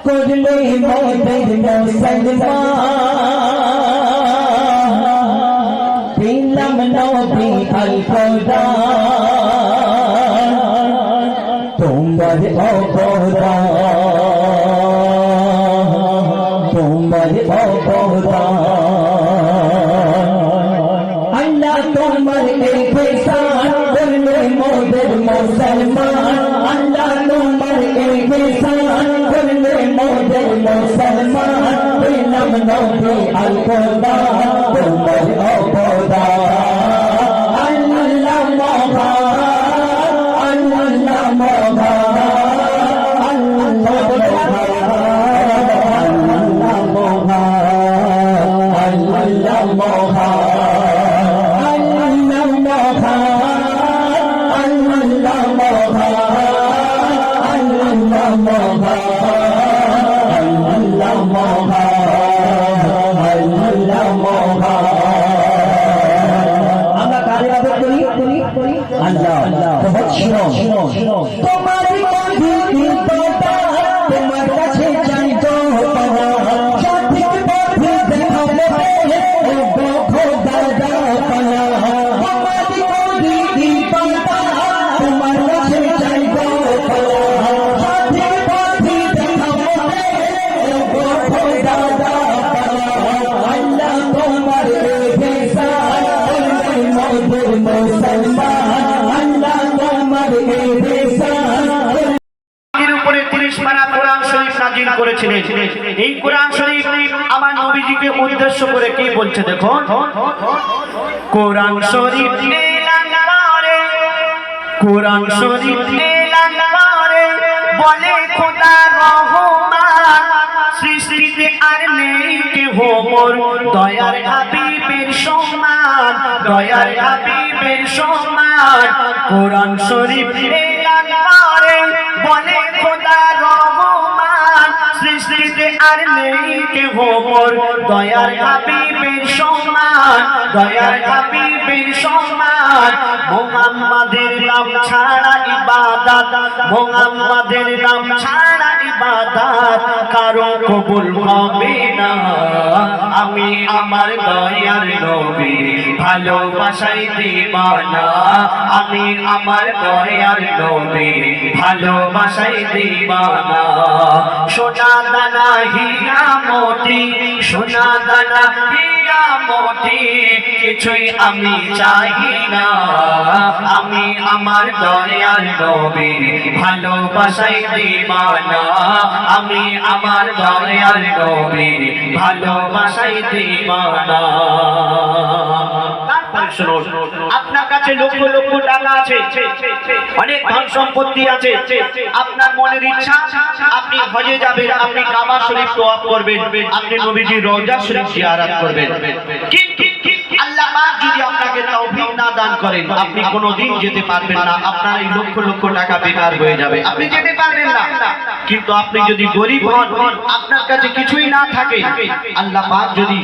করলে মোদের মুসলমান দিলাম নবী আল কোরআন তোমার অবদান তোমার অবদান আল্লাহ তোমার ইহসান করলে মোদের মুসলমান আল্লাহ তোমার ইহসান করলে মোদের মুসলমান দিলাম নবী আল কোরআন তোমার অবদান আল্লাহ মহান আল্লাহ মহান তোমার তোমার কাছে চাই তো সঠিক পথে দেখাবে খোদা দাতা তোমার কাছে চাই তো সঠিক পথে দেখাবে খোদা দাতা আল্লাহ তোমার ইহসান মোদের মুসলমান আল্লাহ তোমার এই কোরআন শরীফ আমার নবীজিকে উদ্দেশ্য করে কি বলছে দেখো কোরআন শরীফ কোরআন শরীফ বলে খোদা রহমান সৃষ্টিতে আর নেই কেহ মোর দয়ার হাবিবের সমান দয়ার হাবিবের সমান কোরআন শরীফ বলে খোদা রহমান সৃষ্টিতে আর নেই কেহ মোর দয়ার হাবিবের সমান দয়ার হাবিবের সমান মুহাম্মাদের নাম ছাড়া ইবাদত মুহাম্মাদের নাম ছাড়া ইবাদত কারো কবুল হবে না আমি আমার দয়ার নবী ভালোবাসাই দিবানা আমি আমার দয়ার নবী ভালোবাসাই দিবানা সোনা দানা হীরা মোতি সোনা দানা হীরা মোতি কিছুই আমি চাই না আমি আমার দয়ার নবী ভালোবাসাই দিবানা আমি আমার দয়ার নবী ভালোবাসাই দিবানা আপনার কাছে লক্ষ লক্ষ টাকা আছে অনেক ধন সম্পত্তি আছে আপনার মনের ইচ্ছা আপনি হজে যাবেন আপনি কাবা শরীফ তওয়াফ করবেন আপনি নবীজির রওজা শরীফ জিয়ারত করবেন কিন্তু আল্লাহ পাক যদি আপনাকে তৌফিক না দান করেন আপনি কোনোদিন যেতে পারবেন না আপনার এই লক্ষ লক্ষ টাকা বেকার হয়ে যাবে আপনি যেতে পারবেন না কিন্তু আপনি যদি গরিব হন আপনার কাছে কিছুই না থাকে আল্লাহ পাক যদি